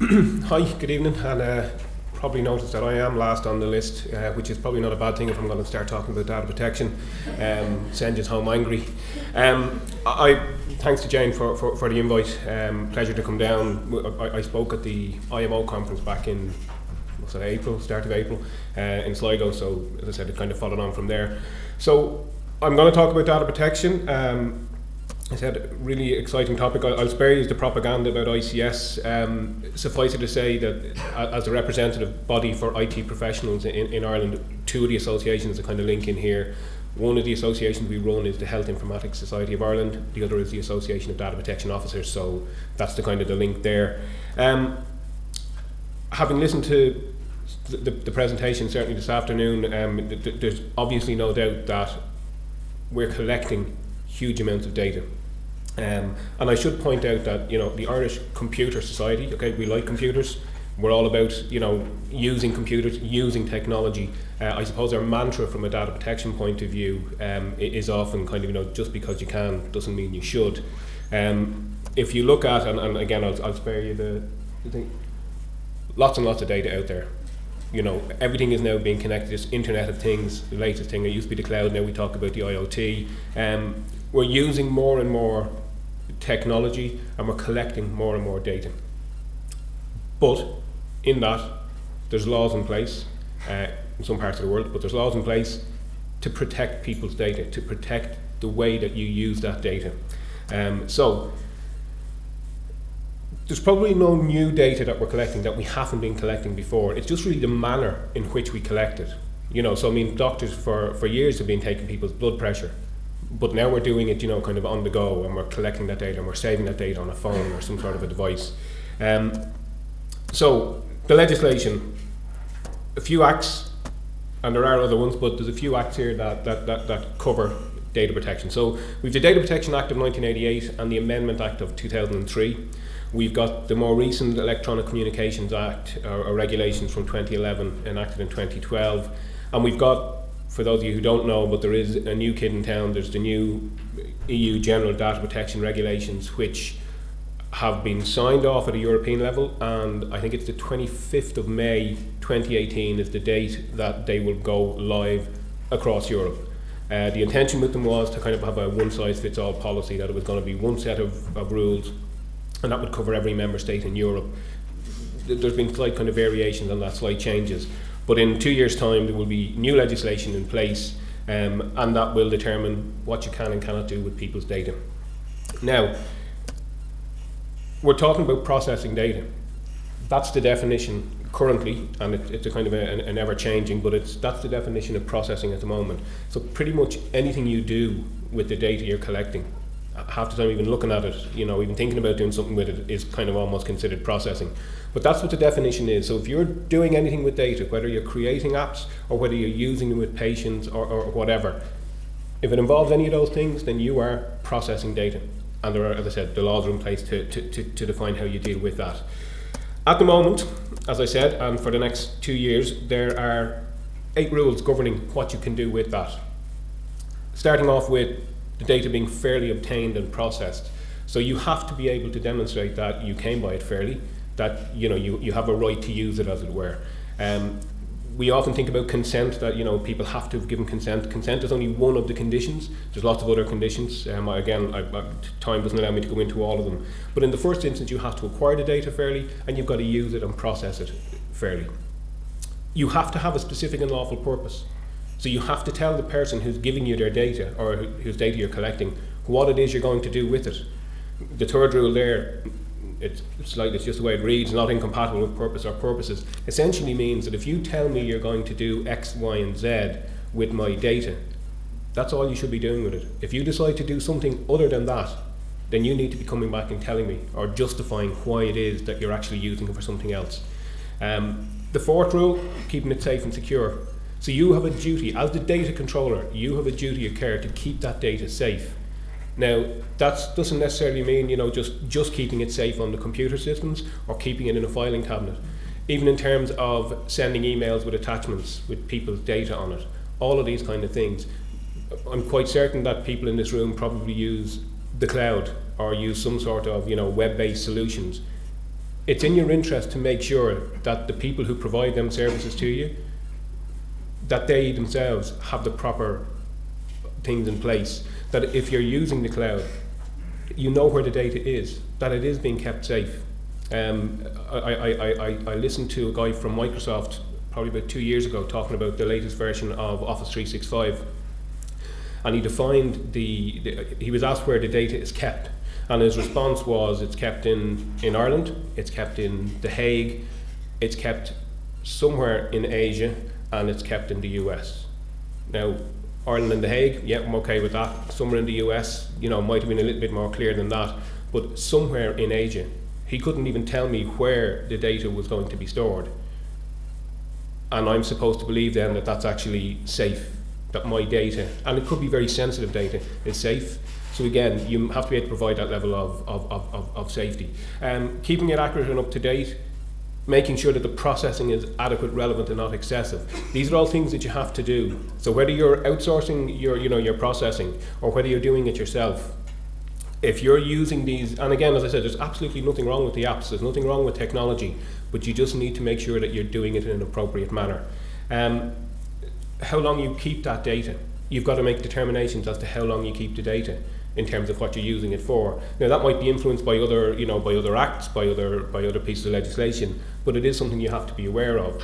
Hi, good evening, and probably noticed that I am last on the list, which is probably not a bad thing if I'm going to start talking about data protection. Send you home angry. Thanks to Jane for the invite. Pleasure to come down. I spoke at the IMO conference back in start of April, in Sligo. So as I said, it kind of followed on from there. So I'm going to talk about data protection. I said, really exciting topic. I'll spare you the propaganda about ICS. Suffice it to say that as a representative body for IT professionals in Ireland, two of the associations that kind of link in here. One of the associations we run is the Health Informatics Society of Ireland. The other is the Association of Data Protection Officers. So that's the kind of the link there. Having listened to the presentation certainly this afternoon, there's obviously no doubt that we're collecting huge amounts of data. And I should point out that, the Irish Computer Society, okay, we like computers. We're all about, using computers, using technology. I suppose our mantra from a data protection point of view is often kind of, just because you can doesn't mean you should. If you look at, and again, I'll spare you the thing, lots and lots of data out there. Everything is now being connected. This Internet of Things, the latest thing. It used to be the cloud. Now we talk about the IoT. We're using more and more technology, and we're collecting more and more data. But in that, there's laws in place in some parts of the world. But there's laws in place to protect people's data, to protect the way that you use that data. So there's probably no new data that we're collecting that we haven't been collecting before. It's just really the manner in which we collect it. So I mean, doctors for years have been taking people's blood pressure, but now we're doing it, kind of on the go, and we're collecting that data and we're saving that data on a phone or some sort of a device. So the legislation, a few acts, and there are other ones, but there's a few acts here that cover data protection. So we've the Data Protection Act of 1988 and the Amendment Act of 2003. We've got the more recent Electronic Communications Act, or regulations from 2011, enacted in 2012. And we've got, for those of you who don't know, but there is a new kid in town, there's the new EU General Data Protection Regulations, which have been signed off at a European level, and I think it's the 25th of May 2018 is the date that they will go live across Europe. The intention with them was to kind of have a one-size-fits-all policy, that it was going to be one set of rules, and that would cover every member state in Europe. There's been slight kind of variations on that, slight changes. But in 2 years' time, there will be new legislation in place, and that will determine what you can and cannot do with people's data. Now, we're talking about processing data. That's the definition currently, and it's a kind of an ever-changing, but that's the definition of processing at the moment. So pretty much anything you do with the data you're collecting, half the time even looking at it, even thinking about doing something with it is kind of almost considered processing. But that's what the definition is. So if you're doing anything with data, whether you're creating apps or whether you're using them with patients or whatever, if it involves any of those things, then you are processing data. And there are, as I said, the laws are in place to define how you deal with that. At the moment, as I said, and for the next 2 years, there are 8 rules governing what you can do with that. Starting off with the data being fairly obtained and processed. So you have to be able to demonstrate that you came by it fairly, that you have a right to use it, as it were. We often think about consent, that people have to have given consent. Consent is only one of the conditions. There's lots of other conditions. Time doesn't allow me to go into all of them. But in the first instance, you have to acquire the data fairly, and you've got to use it and process it fairly. You have to have a specific and lawful purpose. So you have to tell the person who's giving you their data, or whose data you're collecting, what it is you're going to do with it. The third rule there, it's just the way it reads, not incompatible with purpose or purposes, essentially means that if you tell me you're going to do X, Y, and Z with my data, that's all you should be doing with it. If you decide to do something other than that, then you need to be coming back and telling me, or justifying why it is that you're actually using it for something else. The fourth rule, keeping it safe and secure. So you have a duty, as the data controller, you have a duty of care to keep that data safe. Now, that doesn't necessarily mean, just keeping it safe on the computer systems or keeping it in a filing cabinet. Even in terms of sending emails with attachments with people's data on it, all of these kind of things. I'm quite certain that people in this room probably use the cloud or use some sort of, web-based solutions. it's in your interest to make sure that the people who provide them services to you, that they themselves have the proper things in place, that if you're using the cloud, you know where the data is, that it is being kept safe. I listened to a guy from Microsoft probably about 2 years ago talking about the latest version of Office 365, and he defined he was asked where the data is kept, and his response was it's kept in Ireland, it's kept in The Hague, it's kept somewhere in Asia, and it's kept in the US. Now, Ireland and The Hague, yeah, I'm okay with that. Somewhere in the US, might have been a little bit more clear than that, but somewhere in Asia. He couldn't even tell me where the data was going to be stored. And I'm supposed to believe then that that's actually safe, that my data, and it could be very sensitive data, is safe. So again, you have to be able to provide that level of safety. Keeping it accurate and up to date, making sure that the processing is adequate, relevant, and not excessive. These are all things that you have to do. So whether you're outsourcing your processing or whether you're doing it yourself, if you're using these, and again, as I said, there's absolutely nothing wrong with the apps, there's nothing wrong with technology, but you just need to make sure that you're doing it in an appropriate manner. How long you keep that data, you've got to make determinations as to how long you keep the data in terms of what you're using it for. Now that might be influenced by other, by other acts, by other pieces of legislation, but it is something you have to be aware of.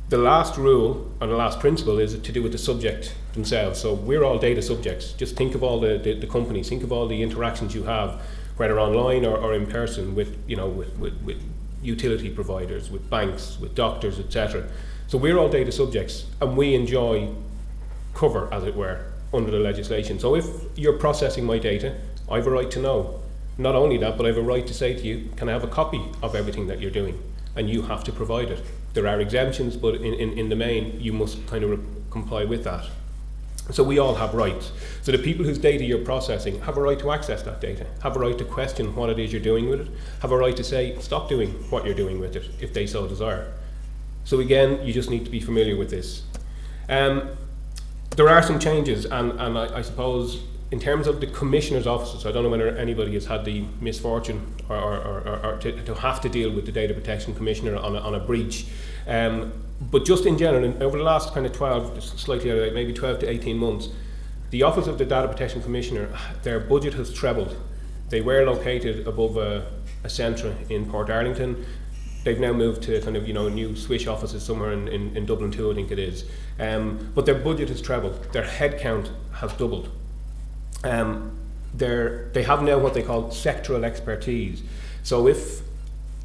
The last rule or the last principle is to do with the subject themselves. So we're all data subjects. Just think of all the companies, think of all the interactions you have, whether online or in person, with utility providers, with banks, with doctors, etc. So we're all data subjects, and we enjoy cover, as it were, under the legislation. So if you're processing my data, I have a right to know. Not only that, but I have a right to say to you, can I have a copy of everything that you're doing? And you have to provide it. There are exemptions, but in the main, you must kind of comply with that. So we all have rights. So the people whose data you're processing have a right to access that data, have a right to question what it is you're doing with it, have a right to say, stop doing what you're doing with it, if they so desire. So again, you just need to be familiar with this. There are some changes, and I suppose in terms of the Commissioner's offices, I don't know whether anybody has had the misfortune or to have to deal with the Data Protection Commissioner on a breach. But just in general, over the last kind of 12 to 18 months, the Office of the Data Protection Commissioner, their budget has trebled. They were located above a centre in Portarlington. They've now moved to kind of new Swiss offices somewhere in Dublin too, I think it is. But their budget has trebled. Their headcount has doubled. They have now what they call sectoral expertise. So if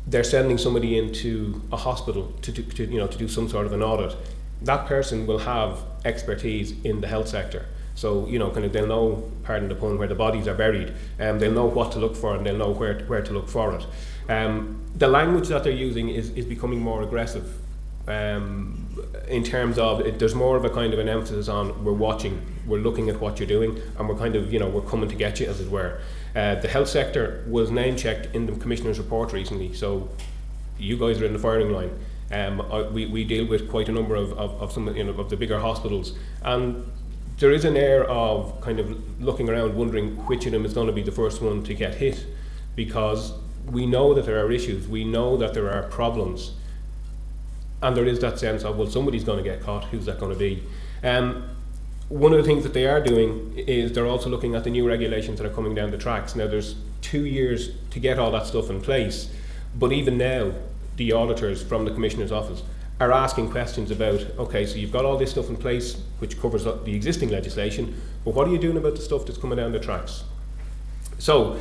they're sending somebody into a hospital to do some sort of an audit, that person will have expertise in the health sector. So kind of they'll know, pardon the pun, where the bodies are buried, they'll know what to look for, and they'll know where to look for it. The language that they're using is becoming more aggressive. In terms of there's more of a kind of an emphasis on we're watching, we're looking at what you're doing, and we're kind of we're coming to get you, as it were. The health sector was name checked in the Commissioner's report recently, so you guys are in the firing line. We deal with quite a number of some of the bigger hospitals, and there is an air of kind of looking around, wondering which of them is going to be the first one to get hit, because we know that there are issues, we know that there are problems, and there is that sense of, well, somebody's going to get caught, who's that going to be? One of the things that they are doing is they're also looking at the new regulations that are coming down the tracks. Now there's 2 years to get all that stuff in place, but even now the auditors from the Commissioner's office are asking questions about, okay, so you've got all this stuff in place which covers the existing legislation, but what are you doing about the stuff that's coming down the tracks? So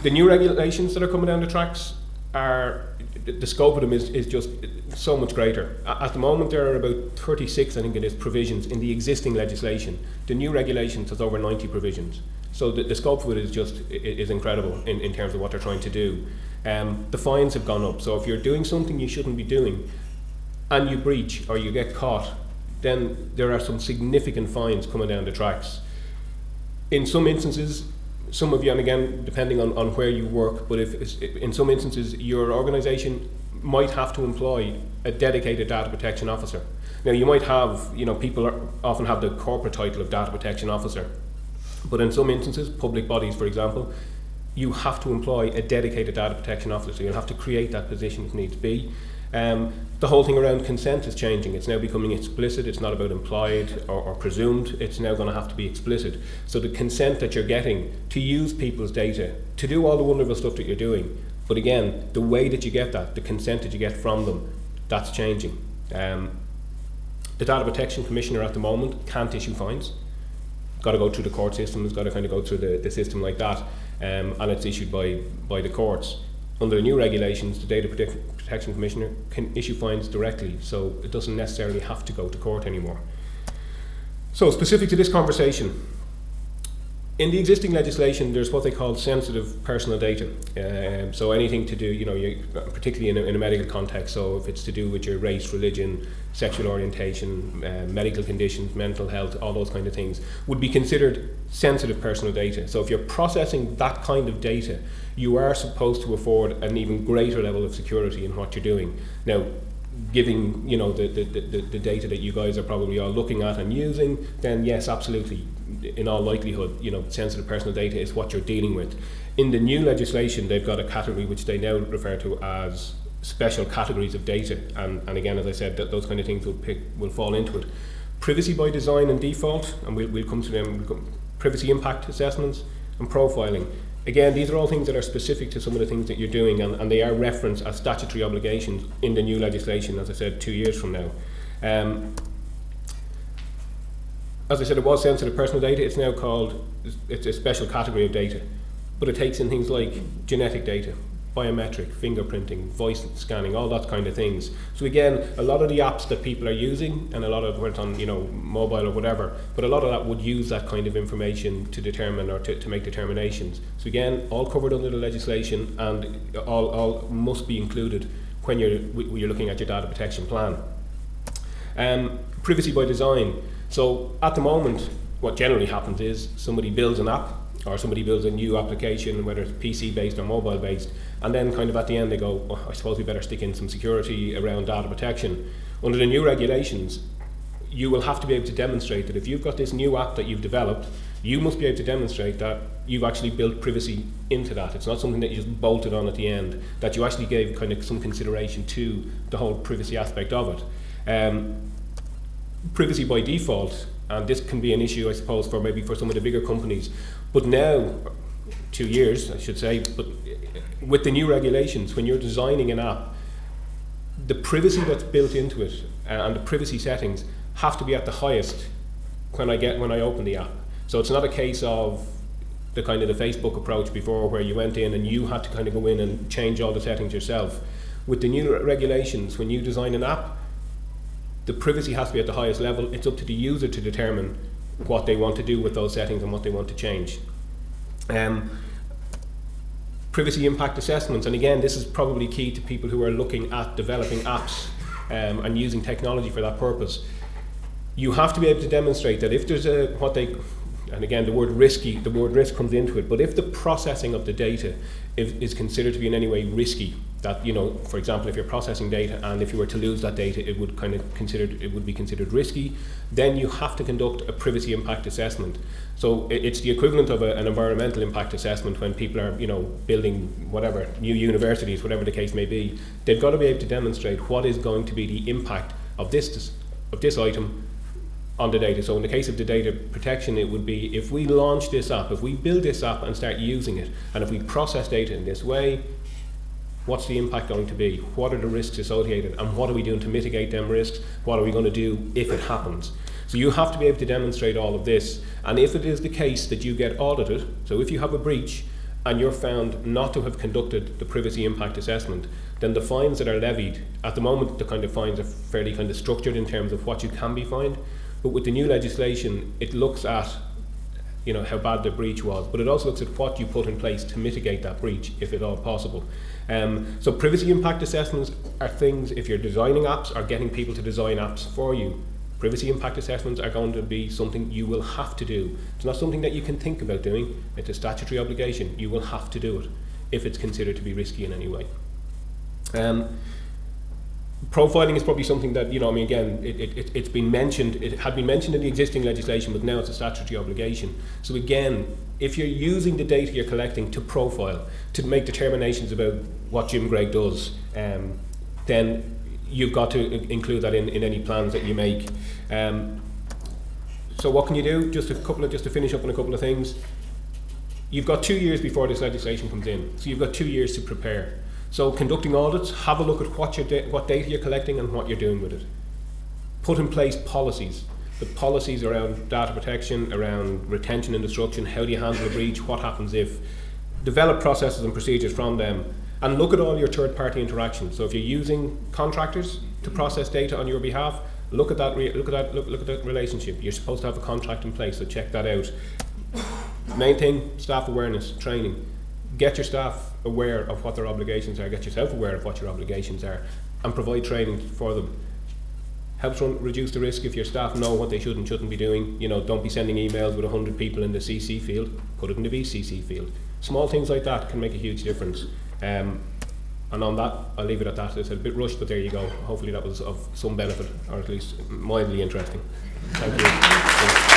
the new regulations that are coming down the tracks are, the scope of them is just so much greater. At the moment there are about 36, I think it is, provisions in the existing legislation. The new regulations has over 90 provisions. So the scope of it is incredible in terms of what they're trying to do. The fines have gone up, so if you're doing something you shouldn't be doing and you breach or you get caught, then there are some significant fines coming down the tracks. In some instances, some of you, and again, depending on where you work, but if in some instances your organisation might have to employ a dedicated data protection officer. Now you might have, people often have the corporate title of data protection officer, but in some instances, public bodies for example, you have to employ a dedicated data protection officer. You'll have to create that position if needs be. The whole thing around consent is changing. It's now becoming explicit. It's not about implied or presumed. It's now going to have to be explicit. So the consent that you're getting to use people's data, to do all the wonderful stuff that you're doing, but again, the way that you get that, the consent that you get from them, that's changing. The Data Protection Commissioner at the moment can't issue fines. Got to go through the court system. It's got to kind of go through the system like that, and it's issued by the courts. Under the new regulations, the Data Protection Commissioner can issue fines directly, so it doesn't necessarily have to go to court anymore. So, specific to this conversation, in the existing legislation, there's what they call sensitive personal data. So anything to do, particularly in a medical context, so if it's to do with your race, religion, sexual orientation, medical conditions, mental health, all those kind of things, would be considered sensitive personal data. So if you're processing that kind of data, you are supposed to afford an even greater level of security in what you're doing. Now, giving the data that you guys are probably all looking at and using, then yes, absolutely, in all likelihood, sensitive personal data is what you're dealing with. In the new legislation, they've got a category which they now refer to as special categories of data, and again, as I said, that those kind of things will fall into it. Privacy by design and default, and we'll come to them. Privacy impact assessments and profiling. Again, these are all things that are specific to some of the things that you're doing, and they are referenced as statutory obligations in the new legislation, as I said, 2 years from now. As I said, it was sensitive personal data. It's now it's a special category of data, but it takes in things like genetic data, biometric, fingerprinting, voice scanning, all that kind of things. So again, a lot of the apps that people are using, and a lot of it on mobile or whatever, but a lot of that would use that kind of information to determine or to make determinations. So again, all covered under the legislation, and all must be included when you're looking at your data protection plan. Privacy by design. So at the moment, what generally happens is somebody builds an app, or somebody builds a new application, whether it's PC based or mobile based, and then kind of at the end they go, I suppose we better stick in some security around data protection. Under the new regulations, you will have to be able to demonstrate that if you've got this new app that you've developed, you must be able to demonstrate that you've actually built privacy into that. It's not something that you just bolted on at the end, that you actually gave kind of some consideration to the whole privacy aspect of it. Privacy by default, and this can be an issue, I suppose, for some of the bigger companies. But now, 2 years, I should say, but with the new regulations, when you're designing an app, the privacy that's built into it and the privacy settings have to be at the highest when I open the app. So it's not a case of the kind of the Facebook approach before, where you went in and you had to kind of go in and change all the settings yourself. With the new regulations, when you design an app, the privacy has to be at the highest level. It's up to the user to determine what they want to do with those settings and what they want to change. Privacy impact assessments, and again, this is probably key to people who are looking at developing apps and using technology for that purpose. You have to be able to demonstrate that if there's and again, the word risk comes into it, but if the processing of the data is considered to be in any way risky, that, for example, if you're processing data and if you were to lose that data, it would be considered risky, then you have to conduct a privacy impact assessment. So it's the equivalent of an environmental impact assessment when people are, building whatever, new universities, whatever the case may be. They've got to be able to demonstrate what is going to be the impact of this item on the data. So in the case of the data protection, it would be, if we launch this app, if we build this app and start using it, and if we process data in this way, what's the impact going to be? What are the risks associated, and what are we doing to mitigate them risks? What are we going to do if it happens? So you have to be able to demonstrate all of this, and if it is the case that you get audited, so if you have a breach and you're found not to have conducted the privacy impact assessment, then the fines that are levied, at the moment the kind of fines are fairly kind of structured in terms of what you can be fined, but with the new legislation it looks at how bad the breach was, but it also looks at what you put in place to mitigate that breach, if at all possible. So privacy impact assessments are things, if you're designing apps or getting people to design apps for you, privacy impact assessments are going to be something you will have to do. It's not something that you can think about doing, it's a statutory obligation. You will have to do it if it's considered to be risky in any way. Profiling is probably something that, you know, I mean, again, it's been mentioned, it had been mentioned in the existing legislation, but now it's a statutory obligation. So again, if you're using the data you're collecting to profile, to make determinations about what Jim Gregg does, then you've got to include that in any plans that you make. So what can you do? Just to finish up on a couple of things. You've got 2 years before this legislation comes in, so you've got 2 years to prepare. So conducting audits, have a look at what data you're collecting and what you're doing with it. Put in place policies. The policies around data protection, around retention and destruction, how do you handle a breach, what happens if. Develop processes and procedures from them, and look at all your third-party interactions. So if you're using contractors to process data on your behalf, look at that relationship. You're supposed to have a contract in place, so check that out. Main thing, staff awareness, training. Get your staff aware of what their obligations are, get yourself aware of what your obligations are, and provide training for them. Helps reduce the risk if your staff know what they should and shouldn't be doing. You know, don't be sending emails with 100 people in the CC field, put it in the VCC field. Small things like that can make a huge difference. And on that, I'll leave it at that. It's a bit rushed, but there you go. Hopefully that was of some benefit, or at least mildly interesting. Thank you.